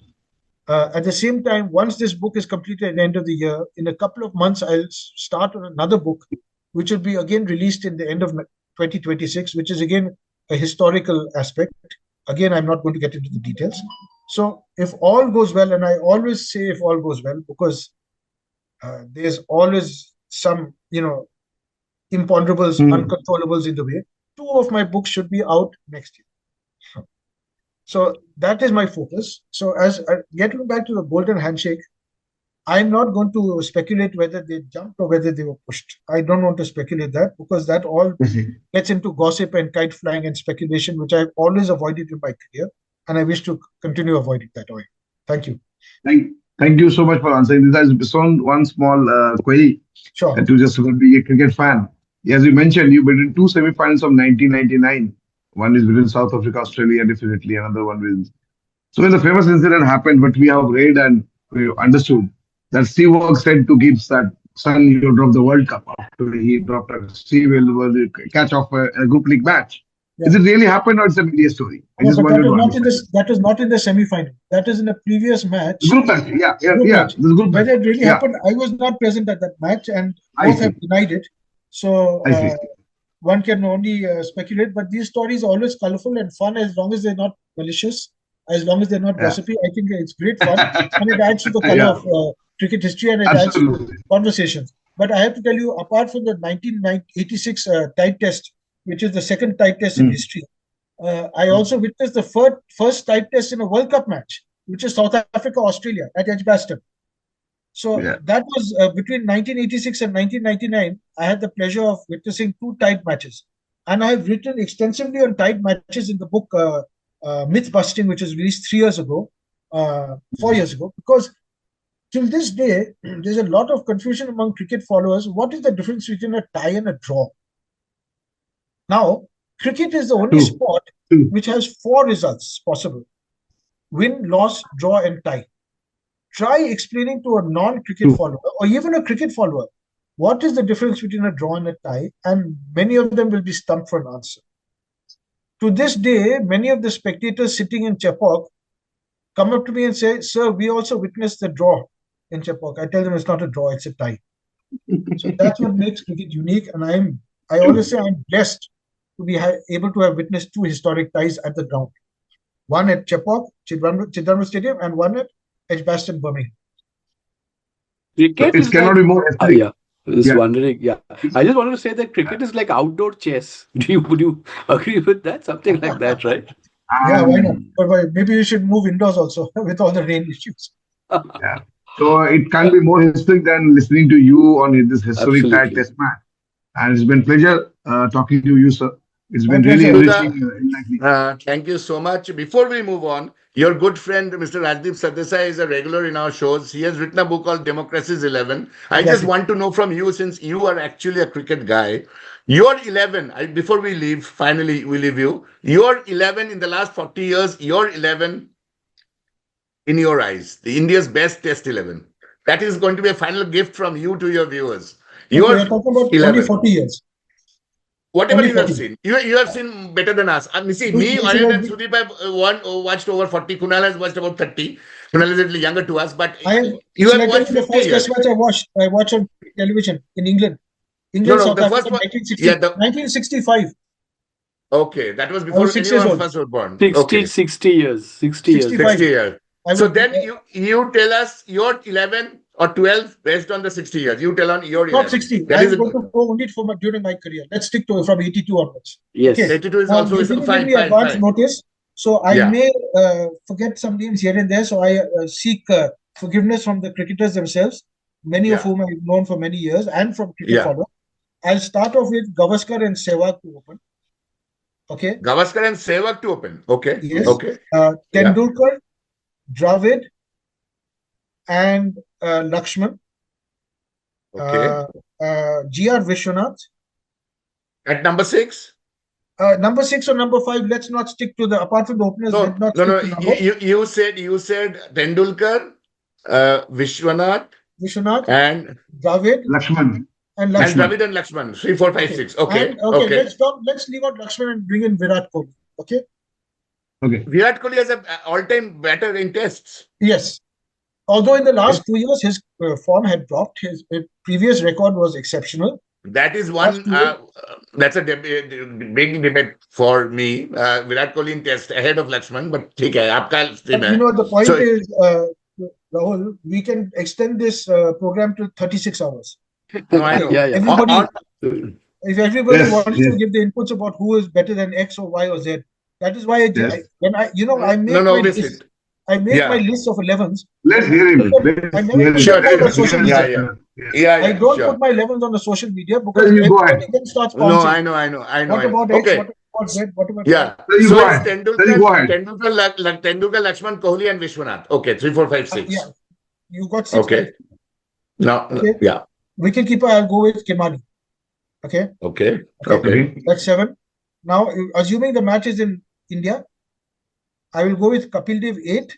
Speaker 1: At the same time, once this book is completed at the end of the year, in a couple of months, I'll start on another book, which will be again released in the end of 2026, which is again a historical aspect. Again, I'm not going to get into the details. So if all goes well, and I always say if all goes well, because there's always some, imponderables, uncontrollables in the way. 2 of my books should be out next year. So that is my focus. So as getting back to the golden handshake, I'm not going to speculate whether they jumped or whether they were pushed. I don't want to speculate that, because that all gets into gossip and kite flying and speculation, which I've always avoided in my career, and I wish to continue avoiding that way. Thank you.
Speaker 5: Thank you so much for answering this. There's one small query.
Speaker 1: Sure.
Speaker 5: To just be a cricket fan. As you mentioned, you've been in 2 semi-finals of 1999. One is between South Africa, Australia, definitely. Another one with. So when the famous incident happened, what we have read and we understood that Steve Work said to Gibbs that, son, you drop the World Cup after he dropped a Steve will catch off a group league match. Yeah. Is it really happened, or it's a media story?
Speaker 1: That was not in the semi-final. That is in a previous match.
Speaker 5: Group match, yeah.
Speaker 1: Whether it really happened, I was not present at that match, and both have denied it. So one can only speculate. But these stories are always colorful and fun, as long as they're not malicious, as long as they're not gossipy. I think it's great fun, and it adds to the color of cricket history, and it adds to conversations. But I have to tell you, apart from the 1986 type test, which is the second type test in history, I also witnessed the first type test in a World Cup match, which is South Africa, Australia at Edgbaston. So that was between 1986 and 1999. I had the pleasure of witnessing 2 type matches, and I have written extensively on type matches in the book Myth Busting, which was released 4 years ago, because till this day, there's a lot of confusion among cricket followers. What is the difference between a tie and a draw? Now, cricket is the only sport which has 4 results possible: win, loss, draw, and tie. Try explaining to a non-cricket follower, or even a cricket follower, what is the difference between a draw and a tie, and many of them will be stumped for an answer. To this day, many of the spectators sitting in Chepauk come up to me and say, "Sir, we also witnessed the draw in Chepauk." I tell them it's not a draw, it's a tie. So that's what makes cricket unique, and I always say I'm blessed to be able to have witnessed 2 historic ties at the ground. One at Chepauk, Chidambaram Stadium, and one at Edgbaston, Birmingham.
Speaker 4: Cricket
Speaker 5: it cannot be more.
Speaker 4: Wondering. I just wanted to say that cricket is like outdoor chess. Would you agree with that? Something like that, right?
Speaker 1: Yeah, why not? But maybe you should move indoors also with all the rain issues.
Speaker 5: So it can't be more historic than listening to you on this historic test match. And it's been a pleasure talking to you, sir. It's been really enriching.
Speaker 2: Thank you so much. Before we move on, your good friend, Mr. Rajdeep Sardesai, is a regular in our shows. He has written a book called Democracy's 11. I just want to know from you, since you are actually a cricket guy, your 11, before we leave, finally we leave you, your 11 in the last 40 years, your 11 in your eyes, the India's best test 11. That is going to be a final gift from you to your viewers.
Speaker 1: You're talking about 11. Only 40 years.
Speaker 2: Whatever you have seen. You have seen better than us. See, me, Anand and Sudeep have watched over 40. Kunal has watched about 30. Kunal is a little younger to us, but you have watched 50
Speaker 1: the first test match I watched on television in England. South Africa, 1965.
Speaker 2: Okay, that was before anyone of us was born.
Speaker 4: 60 years. 60 years.
Speaker 2: So then you tell us your 11 or 12 based on the 60 years. You tell on your 11.
Speaker 1: Not 60. I'm going to go only during my career. Let's stick to from 82 onwards.
Speaker 4: Yes.
Speaker 2: Okay. 82 is also
Speaker 1: fine. Advance notice. So I may forget some names here and there. So I seek forgiveness from the cricketers themselves, many of whom I've known for many years, and from cricket followers. I'll start off with Gavaskar and Sehwag to open. Okay.
Speaker 2: Gavaskar and Sehwag to open. Okay.
Speaker 1: Yes.
Speaker 2: Okay.
Speaker 1: Tendulkar, Dravid, and Lakshman.
Speaker 2: Okay.
Speaker 1: G.R. Vishwanath.
Speaker 2: At number 6?
Speaker 1: Number 6 or number 5, let's not stick to the, apart from the openers,
Speaker 2: No,
Speaker 1: let's not
Speaker 2: no,
Speaker 1: stick
Speaker 2: no.
Speaker 1: to number.
Speaker 2: You said Tendulkar, Vishwanath,
Speaker 1: Vishwanath,
Speaker 2: and
Speaker 1: Dravid,
Speaker 5: Lakshman.
Speaker 1: and
Speaker 2: and
Speaker 1: Lakshman.
Speaker 2: Dravid and Lakshman. 3, 4, 5,
Speaker 1: Okay.
Speaker 2: 6. Okay.
Speaker 1: And let's leave out Lakshman and bring in Virat Kohli. Okay.
Speaker 5: Okay.
Speaker 2: Virat Kohli has an all-time batter in tests.
Speaker 1: Yes. Although in the last 2 years his form had dropped, his previous record was exceptional.
Speaker 2: That is one. That's a big debate for me. Virat Kohli in test ahead of Lakshman, but ठीक है, आपका stream
Speaker 1: But
Speaker 2: है.
Speaker 1: you know, the point
Speaker 2: So-
Speaker 1: is, Rahul, we can extend this program to 36 hours.
Speaker 2: No, I know.
Speaker 4: Yeah.
Speaker 1: Everybody, if everybody
Speaker 5: Yes,
Speaker 1: wants
Speaker 5: yes.
Speaker 1: to give the inputs about who is better than X or Y or Z, that is why I
Speaker 5: Yes.
Speaker 1: I make
Speaker 2: No,
Speaker 1: my
Speaker 2: obviously.
Speaker 1: list. I make
Speaker 2: Yeah.
Speaker 1: my list of 11s.
Speaker 5: Let's hear him.
Speaker 1: I never
Speaker 5: Let's
Speaker 1: put
Speaker 5: hear
Speaker 1: them out
Speaker 5: him.
Speaker 1: on social
Speaker 2: Yeah,
Speaker 1: media.
Speaker 2: yeah.
Speaker 1: I don't
Speaker 2: sure.
Speaker 1: put my 11s on the social media because
Speaker 5: You go
Speaker 1: everybody
Speaker 5: ahead.
Speaker 1: then starts
Speaker 2: No,
Speaker 1: pouncing.
Speaker 2: I know.
Speaker 1: What about X?
Speaker 2: Okay.
Speaker 1: What about Z? What about
Speaker 2: Yeah.
Speaker 5: Then you
Speaker 2: So
Speaker 5: go
Speaker 2: it's
Speaker 5: ahead. Then you go ahead.
Speaker 2: Tendulkar, Lakshman, Kohli, and Vishwanath. Okay, 3, 4, 5, 6.
Speaker 1: Yeah, you got 6.
Speaker 2: Okay. Now,
Speaker 1: Okay.
Speaker 2: yeah.
Speaker 1: Wicketkeeper, I'll go with Kirmani. Okay,
Speaker 2: Okay.
Speaker 1: that's 7. Now, assuming the match is in India, I will go with Kapil Dev 8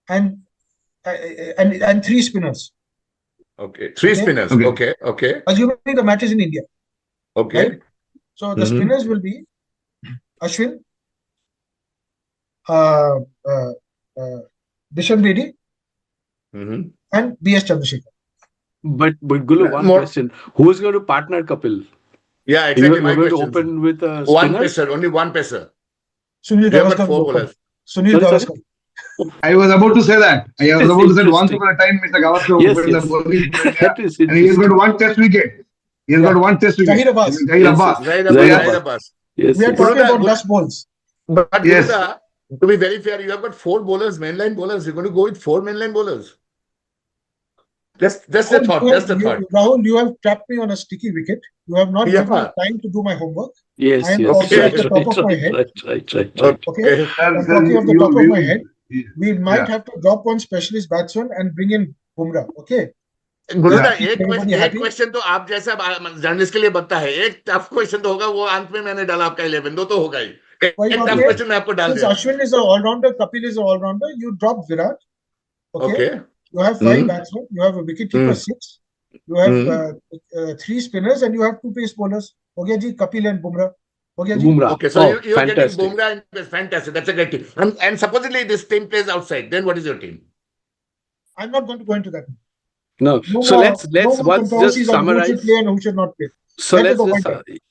Speaker 1: and 3 spinners.
Speaker 2: Okay. 3
Speaker 1: Okay.
Speaker 2: spinners.
Speaker 5: Okay.
Speaker 2: Okay.
Speaker 1: Assuming the match is in India,
Speaker 2: Okay.
Speaker 1: right? So the
Speaker 2: Mhm.
Speaker 1: spinners will be Ashwin, Bishan Bedi,
Speaker 2: Mhm.
Speaker 1: and B.S. Chandrasekhar.
Speaker 4: But Gulu, one
Speaker 2: More-
Speaker 4: question: who's going to partner Kapil?
Speaker 2: Yeah, exactly.
Speaker 4: You're
Speaker 2: My
Speaker 4: going to
Speaker 2: question.
Speaker 4: open with a
Speaker 2: One
Speaker 4: spinner?
Speaker 2: pacer, only one pacer.
Speaker 1: Sunil
Speaker 2: You have got
Speaker 1: Gavaskar
Speaker 2: 4
Speaker 1: will open.
Speaker 2: bowlers.
Speaker 1: Sunil
Speaker 4: Sorry?
Speaker 1: Gavaskar.
Speaker 5: I was about to say that. I was
Speaker 4: It's
Speaker 5: about to say once
Speaker 4: interesting.
Speaker 5: upon a time, Mr. Gavaskar
Speaker 4: Yes,
Speaker 5: opened the
Speaker 4: yes.
Speaker 5: bowling for India,
Speaker 4: That is
Speaker 5: and he has
Speaker 4: interesting.
Speaker 5: got one test wicket. He has
Speaker 1: Yeah.
Speaker 5: got one test wicket.
Speaker 1: Zahir Abbas.
Speaker 5: Zahir
Speaker 4: Yes,
Speaker 5: Abbas.
Speaker 4: yes.
Speaker 2: Zahir
Speaker 4: Zahir
Speaker 2: Abbas.
Speaker 4: Abbas. Yes,
Speaker 1: We are
Speaker 4: yes.
Speaker 1: talking
Speaker 2: Guruda,
Speaker 1: about dust balls.
Speaker 2: But
Speaker 5: Yes.
Speaker 2: Guruda, to be very fair, you have got 4 bowlers, mainline bowlers. You're going to go with 4 mainline bowlers. That's the thought. That's the thought.
Speaker 1: Rahul, you have trapped me on a sticky wicket. You have not
Speaker 2: Yeah.
Speaker 1: given me time to do my homework.
Speaker 4: Yes,
Speaker 1: I am
Speaker 4: yes.
Speaker 1: talking
Speaker 2: off
Speaker 1: the top of my head.
Speaker 4: Right.
Speaker 1: Okay.
Speaker 5: Sir,
Speaker 1: I'm
Speaker 5: sir,
Speaker 1: talking off the top of my head.
Speaker 5: you-
Speaker 1: We might
Speaker 5: Yeah.
Speaker 1: have to drop one specialist batsman and bring in Bumrah. Okay.
Speaker 2: गुरुदा
Speaker 1: Yeah. Everybody
Speaker 2: एक
Speaker 1: happy?
Speaker 2: Question तो आप जैसा journalist के लिए बनता है एक tough question तो होगा वो अंत में मैंने डाला आपका 11 दो तो होगा ही
Speaker 1: कोई
Speaker 2: एक
Speaker 1: बात
Speaker 2: टफ
Speaker 1: नहीं।
Speaker 2: क्वेश्चन मैं आपको डाल
Speaker 1: Since
Speaker 2: दिया
Speaker 1: Ashwin is an all-rounder, Kapil is an all-rounder, you drop Virat. Okay.
Speaker 2: Okay
Speaker 1: You have 5
Speaker 2: Hmm.
Speaker 1: batsmen. You have a wicketkeeper,
Speaker 2: Hmm.
Speaker 1: 6. You have
Speaker 2: Hmm.
Speaker 1: 3 spinners and you have 2 pace bowlers. हो गया जी, Kapil and Bumrah. हो गया जी.
Speaker 4: Bumrah.
Speaker 2: Okay, so
Speaker 4: Oh,
Speaker 2: you are getting
Speaker 4: fantastic.
Speaker 2: Bumrah and fantastic. That's a great team. And supposedly this team plays outside. Then what is your team?
Speaker 1: I'm not going to go into that.
Speaker 4: No.
Speaker 1: No
Speaker 4: So
Speaker 1: more,
Speaker 4: let's
Speaker 1: no more
Speaker 4: once just
Speaker 1: controversies on who should
Speaker 4: summarize.
Speaker 1: play and who should not play.
Speaker 4: So
Speaker 1: That is
Speaker 4: let's
Speaker 1: the
Speaker 4: just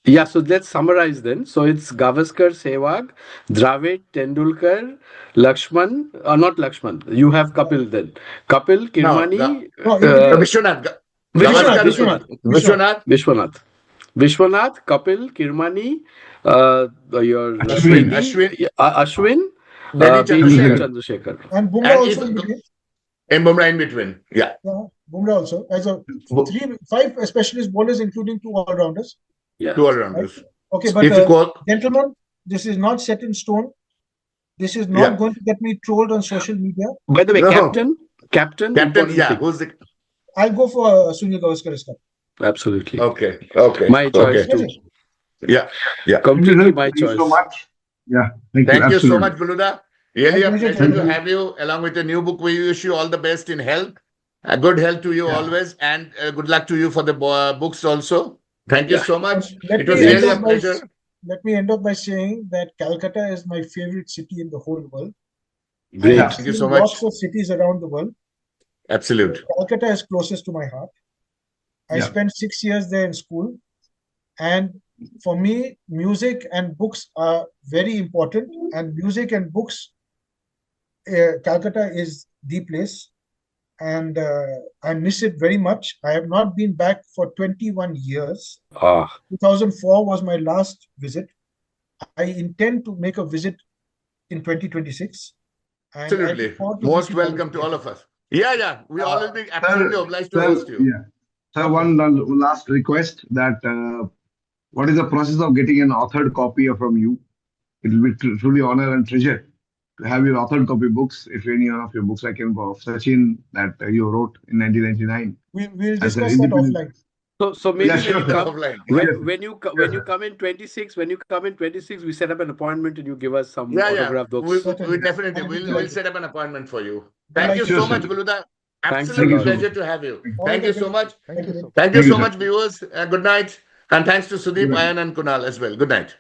Speaker 1: point.
Speaker 4: so let's summarize then. So it's Gavaskar, Sehwag, Dravid, Tendulkar, Lakshman, not Lakshman. You have Kapil then. Kapil, Kirmani,
Speaker 1: No, it-
Speaker 2: Vishwanath.
Speaker 1: Vishwanath.
Speaker 2: Gavaskar.
Speaker 4: Vishwanath, Kapil, Kirmani, your
Speaker 5: Ashwin.
Speaker 4: Ashwin,
Speaker 2: Then
Speaker 4: B.S.
Speaker 5: Chandrasekhar.
Speaker 4: Chandrasekhar.
Speaker 1: And Bumrah
Speaker 2: And
Speaker 1: also
Speaker 2: if-
Speaker 1: in between.
Speaker 2: And Bumrah in between. Yeah.
Speaker 1: Yeah, Bumrah also as a 5 specialist bowlers, including 2 all-rounders.
Speaker 4: Yeah.
Speaker 2: 2 all-rounders.
Speaker 1: Okay, but
Speaker 2: If you call
Speaker 1: gentlemen, this is not set in stone. This is not
Speaker 2: Yeah.
Speaker 1: going to get me trolled on social media.
Speaker 4: By the way,
Speaker 2: No.
Speaker 4: captain,
Speaker 2: captain,
Speaker 4: important
Speaker 2: yeah,
Speaker 4: thing.
Speaker 2: who's the
Speaker 1: I'll go for Sunil Gavaskar as captain.
Speaker 4: Absolutely.
Speaker 2: okay.
Speaker 4: My choice
Speaker 2: Okay.
Speaker 4: too.
Speaker 2: Yeah.
Speaker 4: Completely my
Speaker 5: Thank you
Speaker 4: choice.
Speaker 5: so much. Yeah. Thank
Speaker 2: Thank you so
Speaker 5: Absolutely.
Speaker 2: much, Guluda. Really a
Speaker 1: My pleasure,
Speaker 2: pleasure to
Speaker 1: gentlemen.
Speaker 2: have you along with your new book. We wish you all the best in health. Good health to you
Speaker 5: Yeah.
Speaker 2: always, and good luck to you for the books also. Thank you
Speaker 4: Yeah.
Speaker 2: so much.
Speaker 1: Let
Speaker 2: It was
Speaker 1: me end
Speaker 2: really a
Speaker 1: up by-
Speaker 2: pleasure.
Speaker 1: Let me end up by saying that Calcutta is my favorite city in the whole world.
Speaker 4: Great.
Speaker 1: I've
Speaker 2: Thank you
Speaker 1: seen
Speaker 2: so much.
Speaker 1: Lots of cities around the world.
Speaker 2: Absolute.
Speaker 1: Calcutta is closest to my heart. I
Speaker 5: Yeah.
Speaker 1: spent 6 years there in school, and for me, music and books are very important. And music and books, Calcutta is the place, and I miss it very much. I have not been back for 21 years. 2004 was my last visit. I intend to make a visit in 2026. And I
Speaker 2: Absolutely.
Speaker 1: look forward to
Speaker 2: Most
Speaker 1: meeting all
Speaker 2: welcome
Speaker 1: of
Speaker 2: to
Speaker 1: you.
Speaker 2: all of us. Yeah. We all will be absolutely obliged to
Speaker 5: Sir,
Speaker 2: host you.
Speaker 5: yeah. Sir, one last request that what is the process of getting an authored copy from you? It will be truly honor and treasure to have your authored copy books. If any of your books I can of Sachin that you wrote in 1999.
Speaker 1: We'll
Speaker 5: As an
Speaker 1: discuss that
Speaker 5: independent-
Speaker 1: offline.
Speaker 4: So maybe
Speaker 5: Yeah, sure, sir.
Speaker 2: offline.
Speaker 4: when you come in 26, we set up an appointment and you give us some
Speaker 2: Yeah,
Speaker 4: autograph books.
Speaker 2: we
Speaker 1: Certainly.
Speaker 2: definitely
Speaker 1: I'll be
Speaker 2: we'll
Speaker 1: delighted.
Speaker 2: set up an appointment for you. Thank you
Speaker 1: Sure,
Speaker 2: so much,
Speaker 5: sir.
Speaker 2: Guluda.
Speaker 4: Thanks a
Speaker 2: Absolute
Speaker 4: lot.
Speaker 2: pleasure to have you.
Speaker 1: All
Speaker 2: Thank
Speaker 1: the
Speaker 2: you
Speaker 1: best.
Speaker 2: so much.
Speaker 3: Thank you so much.
Speaker 2: Thank you
Speaker 5: Thank you,
Speaker 2: so
Speaker 5: sir.
Speaker 2: much, viewers. Good night. And thanks to Sudeep,
Speaker 5: Good night.
Speaker 2: Ayan, and Kunal as well. Good night.